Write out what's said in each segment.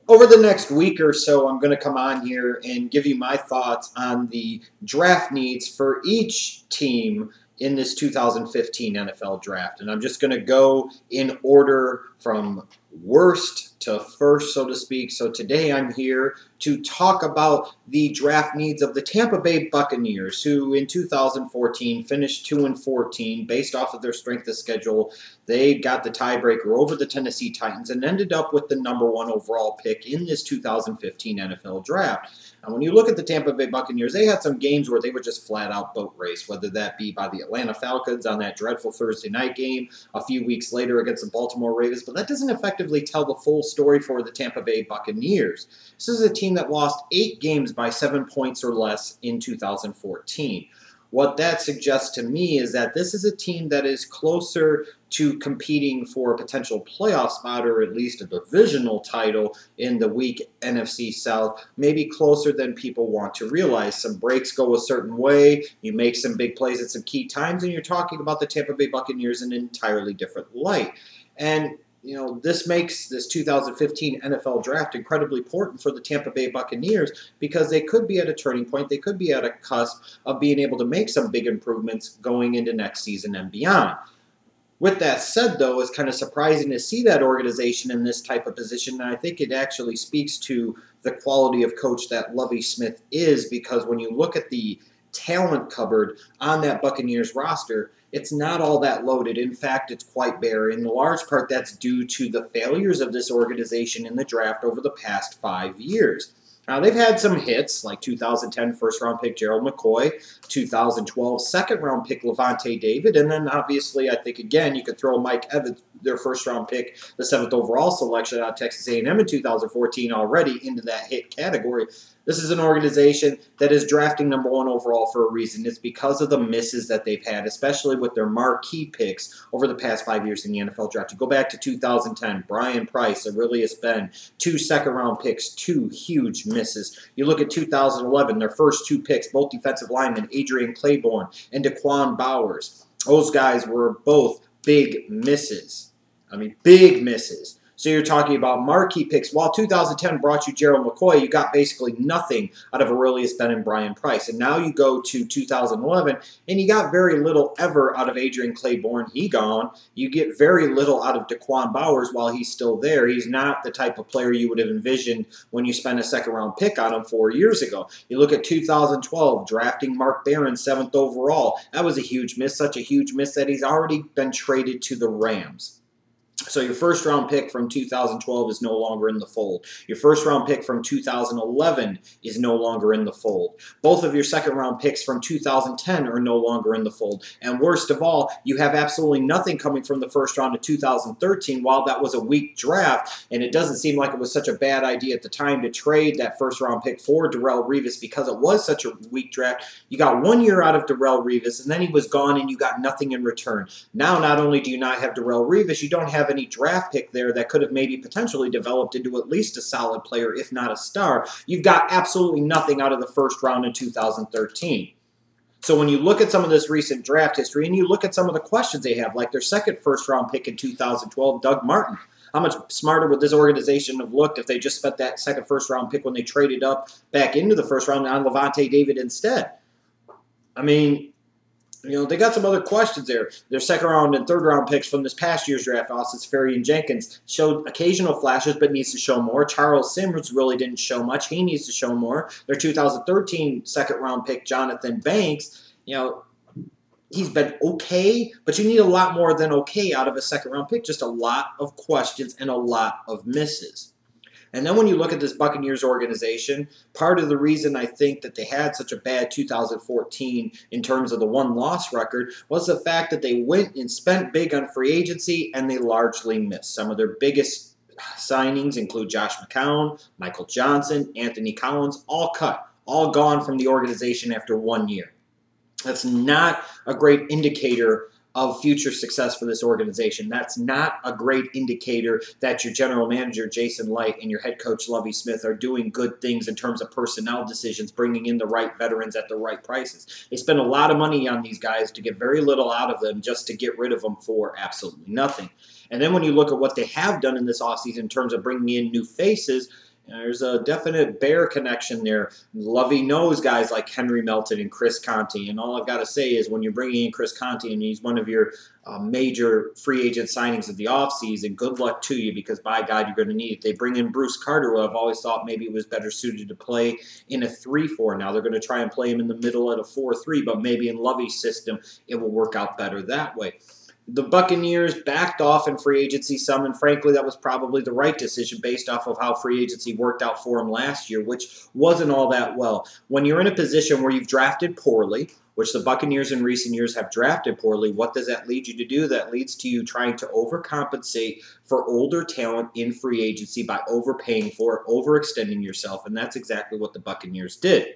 Over the next week or so, I'm going to come on here and give you my thoughts on the draft needs for each team in this 2015 NFL draft. And I'm just going to go in order from worst to first, so to speak. So today I'm here to talk about the draft needs of the Tampa Bay Buccaneers, who in 2014 finished 2-14 based off of their strength of schedule. They got the tiebreaker over the Tennessee Titans and ended up with the #1 overall pick in this 2015 NFL draft. And when you look at the Tampa Bay Buccaneers, they had some games where they were just flat out boat race, whether that be by the Atlanta Falcons on that dreadful Thursday night game a few weeks later against the Baltimore Ravens, but that doesn't effectively tell the full story for the Tampa Bay Buccaneers. This is a team that lost 8 games by 7 points or less in 2014. What that suggests to me is that this is a team that is closer to competing for a potential playoff spot or at least a divisional title in the weak NFC South, maybe closer than people want to realize. Some breaks go a certain way, you make some big plays at some key times, and you're talking about the Tampa Bay Buccaneers in an entirely different light. And this makes this 2015 NFL draft incredibly important for the Tampa Bay Buccaneers because they could be at a turning point. They could be at a cusp of being able to make some big improvements going into next season and beyond. With that said, though, it's kind of surprising to see that organization in this type of position, and I think it actually speaks to the quality of coach that Lovie Smith is, because when you look at the talent cupboard on that Buccaneers roster, it's not all that loaded. In fact, it's quite bare. In large part, that's due to the failures of this organization in the draft over the past 5 years. Now, they've had some hits, like 2010 first-round pick Gerald McCoy, 2012 second-round pick Levante David, and then obviously, I think, again, you could throw Mike Evans, their first-round pick, the 7th overall selection out of Texas A&M in 2014 already into that hit category. This is an organization that is drafting #1 overall for a reason. It's because of the misses that they've had, especially with their marquee picks over the past 5 years in the NFL draft. You go back to 2010, Brian Price, Aurelius Ben, 2 second-round picks, 2 huge misses. You look at 2011, their first 2 picks, both defensive linemen, Adrian Claiborne and Daquan Bowers. Those guys were both big misses. I mean, big misses. So you're talking about marquee picks. While 2010 brought you Gerald McCoy, you got basically nothing out of Aurelius Ben and Brian Price. And now you go to 2011, and you got very little ever out of Adrian Claiborne. He gone. You get very little out of Daquan Bowers while he's still there. He's not the type of player you would have envisioned when you spent a second-round pick on him 4 years ago. You look at 2012, drafting Mark Barron 7th overall. That was a huge miss, such a huge miss that he's already been traded to the Rams. So your first-round pick from 2012 is no longer in the fold. Your first-round pick from 2011 is no longer in the fold. Both of your second-round picks from 2010 are no longer in the fold. And worst of all, you have absolutely nothing coming from the first round of 2013. While that was a weak draft, and it doesn't seem like it was such a bad idea at the time to trade that first-round pick for Darrelle Revis because it was such a weak draft, you got 1 year out of Darrelle Revis, and then he was gone, and you got nothing in return. Now, not only do you not have Darrelle Revis, you don't have any draft pick there that could have maybe potentially developed into at least a solid player, if not a star. You've got absolutely nothing out of the first round in 2013. So when you look at some of this recent draft history and you look at some of the questions they have, like their second first-round pick in 2012, Doug Martin, how much smarter would this organization have looked if they just spent that second first-round pick when they traded up back into the first round on Levante David instead? I mean, they got some other questions there. Their second-round and third-round picks from this past year's draft, Austin Seferian-Jenkins, showed occasional flashes but needs to show more. Charles Simmons really didn't show much. He needs to show more. Their 2013 second-round pick, Jonathan Banks, he's been okay, but you need a lot more than okay out of a second-round pick. Just a lot of questions and a lot of misses. And then when you look at this Buccaneers organization, part of the reason I think that they had such a bad 2014 in terms of the one-loss record was the fact that they went and spent big on free agency and they largely missed. Some of their biggest signings include Josh McCown, Michael Johnson, Anthony Collins, all cut, all gone from the organization after 1 year. That's not a great indicator of future success for this organization. That's not a great indicator that your general manager, Jason Light, and your head coach, Lovie Smith, are doing good things in terms of personnel decisions, bringing in the right veterans at the right prices. They spend a lot of money on these guys to get very little out of them just to get rid of them for absolutely nothing. And then when you look at what they have done in this offseason in terms of bringing in new faces, There's a definite Bear connection there. Lovey knows guys like Henry Melton and Chris Conte, and all I've got to say is when you're bringing in Chris Conte and he's one of your major free agent signings of the offseason, good luck to you because, by God, you're going to need it. They bring in Bruce Carter, who I've always thought maybe it was better suited to play in a 3-4. Now they're going to try and play him in the middle at a 4-3, but maybe in Lovey's system it will work out better that way. The Buccaneers backed off in free agency some, and frankly, that was probably the right decision based off of how free agency worked out for them last year, which wasn't all that well. When you're in a position where you've drafted poorly, which the Buccaneers in recent years have drafted poorly, what does that lead you to do? That leads to you trying to overcompensate for older talent in free agency by overpaying for it, overextending yourself, and that's exactly what the Buccaneers did.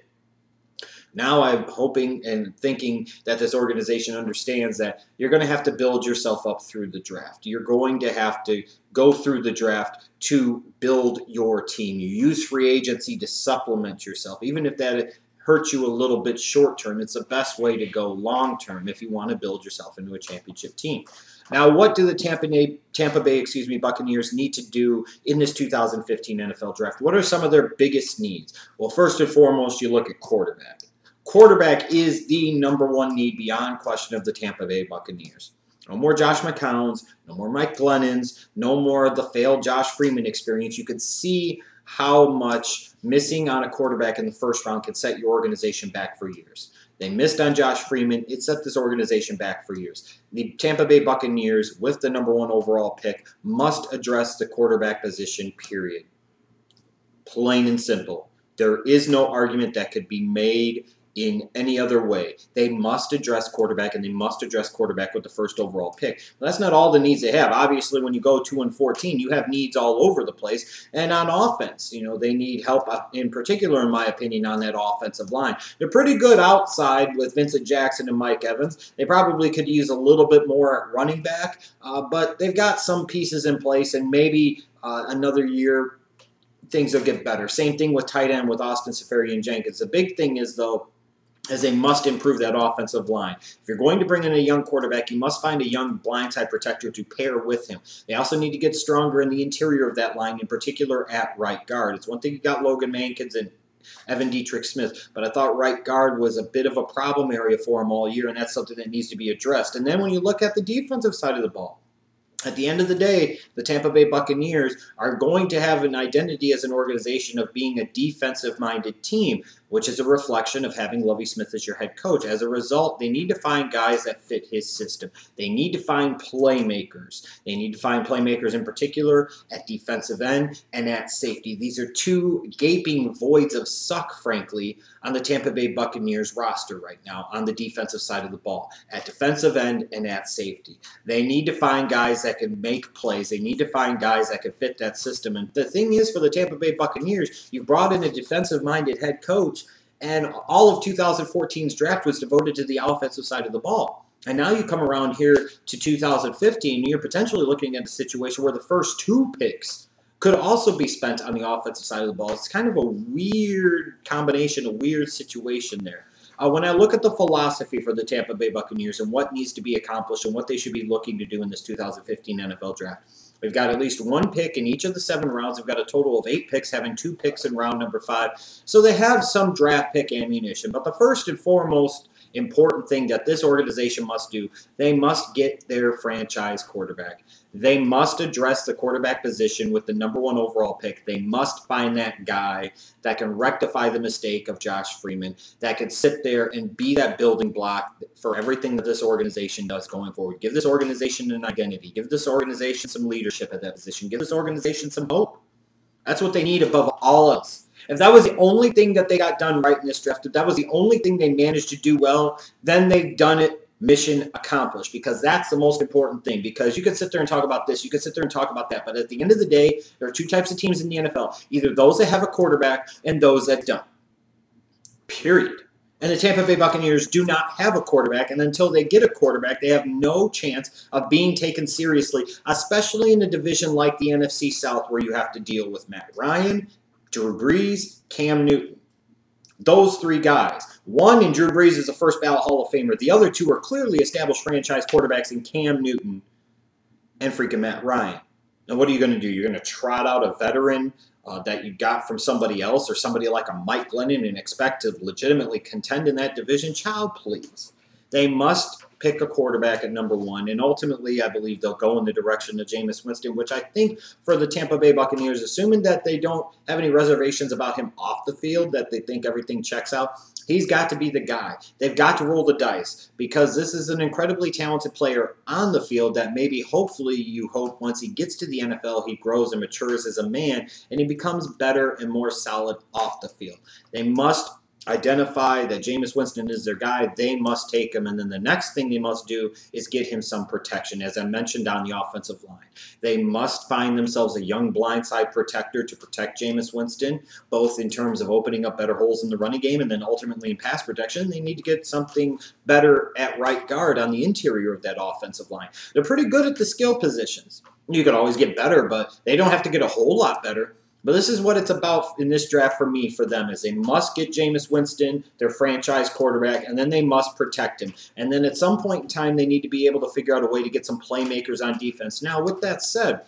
Now I'm hoping and thinking that this organization understands that you're going to have to build yourself up through the draft. You're going to have to go through the draft to build your team. You use free agency to supplement yourself. Even if that hurts you a little bit short term, it's the best way to go long term if you want to build yourself into a championship team. Now, what do the Tampa Bay Buccaneers need to do in this 2015 NFL Draft? What are some of their biggest needs? Well, first and foremost, you look at quarterback. Quarterback is the #1 need beyond question of the Tampa Bay Buccaneers. No more Josh McCowns, no more Mike Glennons, no more of the failed Josh Freeman experience. You could see how much missing on a quarterback in the first round can set your organization back for years. They missed on Josh Freeman. It set this organization back for years. The Tampa Bay Buccaneers, with the #1 overall pick, must address the quarterback position, period. Plain and simple. There is no argument that could be made in any other way. They must address quarterback, and they must address quarterback with the first overall pick. But that's not all the needs they have. Obviously, when you go 2-14, you have needs all over the place. And on offense, they need help, in particular, in my opinion, on that offensive line. They're pretty good outside with Vincent Jackson and Mike Evans. They probably could use a little bit more at running back, but they've got some pieces in place, and maybe another year things will get better. Same thing with tight end with Austin Seferian-Jenkins. The big thing is, though, as they must improve that offensive line. If you're going to bring in a young quarterback, you must find a young blindside protector to pair with him. They also need to get stronger in the interior of that line, in particular at right guard. It's one thing you got Logan Mankins and Evan Dietrich Smith, but I thought right guard was a bit of a problem area for him all year, and that's something that needs to be addressed. And then when you look at the defensive side of the ball, at the end of the day, the Tampa Bay Buccaneers are going to have an identity as an organization of being a defensive-minded team, which is a reflection of having Lovie Smith as your head coach. As a result, they need to find guys that fit his system. They need to find playmakers. They need to find playmakers in particular at defensive end and at safety. These are two gaping voids of suck, frankly, on the Tampa Bay Buccaneers roster right now on the defensive side of the ball, at defensive end and at safety. They need to find guys that can make plays. They need to find guys that can fit that system. And the thing is, for the Tampa Bay Buccaneers, you brought in a defensive-minded head coach, and all of 2014's draft was devoted to the offensive side of the ball. And now you come around here to 2015, and you're potentially looking at a situation where the first 2 picks could also be spent on the offensive side of the ball. It's kind of a weird combination, a weird situation there. When I look at the philosophy for the Tampa Bay Buccaneers and what needs to be accomplished and what they should be looking to do in this 2015 NFL Draft, we've got at least 1 pick in each of the 7 rounds. We've got a total of 8 picks, having 2 picks in round number 5. So they have some draft pick ammunition. But the first and foremost important thing that this organization must do, they must get their franchise quarterback. They must address the quarterback position with the #1 overall pick. They must find that guy that can rectify the mistake of Josh Freeman, that can sit there and be that building block for everything that this organization does going forward. Give this organization an identity. Give this organization some leadership at that position. Give this organization some hope. That's what they need above all else. If that was the only thing that they got done right in this draft, if that was the only thing they managed to do well, then they've done it. Mission accomplished, because that's the most important thing. Because you could sit there and talk about this, you could sit there and talk about that, but at the end of the day, there are 2 types of teams in the NFL. Either those that have a quarterback and those that don't. Period. And the Tampa Bay Buccaneers do not have a quarterback, and until they get a quarterback, they have no chance of being taken seriously, especially in a division like the NFC South, where you have to deal with Matt Ryan, Drew Brees, Cam Newton. Those 3 guys. One in Drew Brees is a first-ballot Hall of Famer. The other 2 are clearly established franchise quarterbacks in Cam Newton and freaking Matt Ryan. Now, what are you going to do? You're going to trot out a veteran that you got from somebody else or somebody like a Mike Glennon and expect to legitimately contend in that division, child, please. They must pick a quarterback at number 1, and ultimately I believe they'll go in the direction of Jameis Winston, which I think for the Tampa Bay Buccaneers, assuming that they don't have any reservations about him off the field, that they think everything checks out, he's got to be the guy. They've got to roll the dice because this is an incredibly talented player on the field that maybe, hopefully, you hope once he gets to the NFL, he grows and matures as a man and he becomes better and more solid off the field. They must identify that Jameis Winston is their guy. They must take him. And then the next thing they must do is get him some protection, as I mentioned, on the offensive line. They must find themselves a young blindside protector to protect Jameis Winston, both in terms of opening up better holes in the running game and then ultimately in pass protection. They need to get something better at right guard on the interior of that offensive line. They're pretty good at the skill positions. You could always get better, but they don't have to get a whole lot better. But this is what it's about in this draft for me, for them, is they must get Jameis Winston, their franchise quarterback, and then they must protect him. And then at some point in time, they need to be able to figure out a way to get some playmakers on defense. Now, with that said,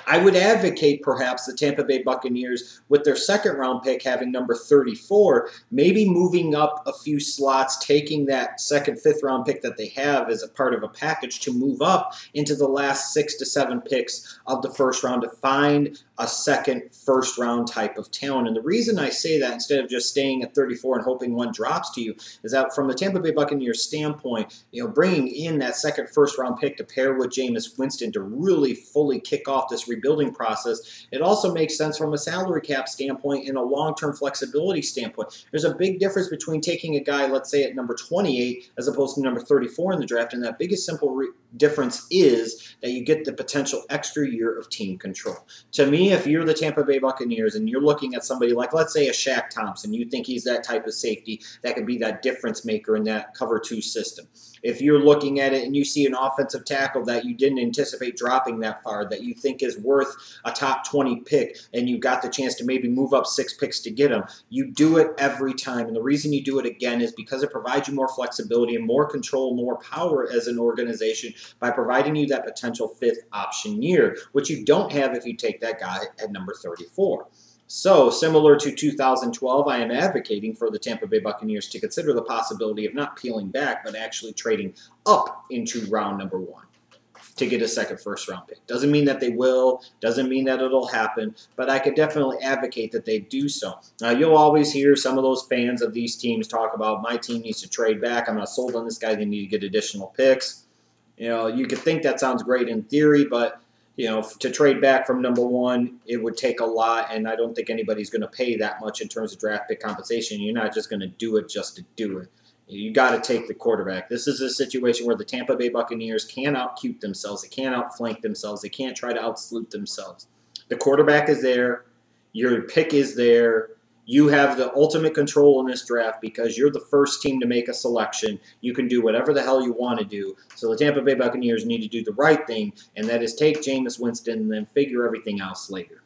I would advocate perhaps the Tampa Bay Buccaneers, with their second-round pick having number 34, maybe moving up a few slots, taking that second, fifth-round pick that they have as a part of a package to move up into the last 6 to 7 picks of the first round to find a second first-round type of talent. And the reason I say that, instead of just staying at 34 and hoping one drops to you, is that from the Tampa Bay Buccaneers standpoint, bringing in that second first-round pick to pair with Jameis Winston to really fully kick off this rebuilding process, it also makes sense from a salary cap standpoint and a long-term flexibility standpoint. There's a big difference between taking a guy, let's say, at number 28 as opposed to number 34 in the draft, and that biggest simple difference is that you get the potential extra year of team control. To me, if you're the Tampa Bay Buccaneers and you're looking at somebody like, let's say, a Shaq Thompson, you think he's that type of safety that could be that difference maker in that cover 2 system. If you're looking at it and you see an offensive tackle that you didn't anticipate dropping that far, that you think is worth a top 20 pick, and you got the chance to maybe move up 6 picks to get him, you do it every time. And the reason you do it again is because it provides you more flexibility and more control, more power as an organization by providing you that potential 5th option year, which you don't have if you take that guy at number 34. So, similar to 2012, I am advocating for the Tampa Bay Buccaneers to consider the possibility of not peeling back, but actually trading up into round number 1 to get a second first-round pick. Doesn't mean that they will, doesn't mean that it'll happen, but I could definitely advocate that they do so. Now, you'll always hear some of those fans of these teams talk about, my team needs to trade back, I'm not sold on this guy, they need to get additional picks. You could think that sounds great in theory, but to trade back from number 1, it would take a lot, and I don't think anybody's going to pay that much in terms of draft pick compensation. You're not just going to do it just to do it. You got to take the quarterback. This is a situation where the Tampa Bay Buccaneers can't out-cute themselves. They can't outflank themselves. They can't try to out-salute themselves. The quarterback is there. Your pick is there. You have the ultimate control in this draft because you're the first team to make a selection. You can do whatever the hell you want to do. So the Tampa Bay Buccaneers need to do the right thing, and that is take Jameis Winston and then figure everything else later.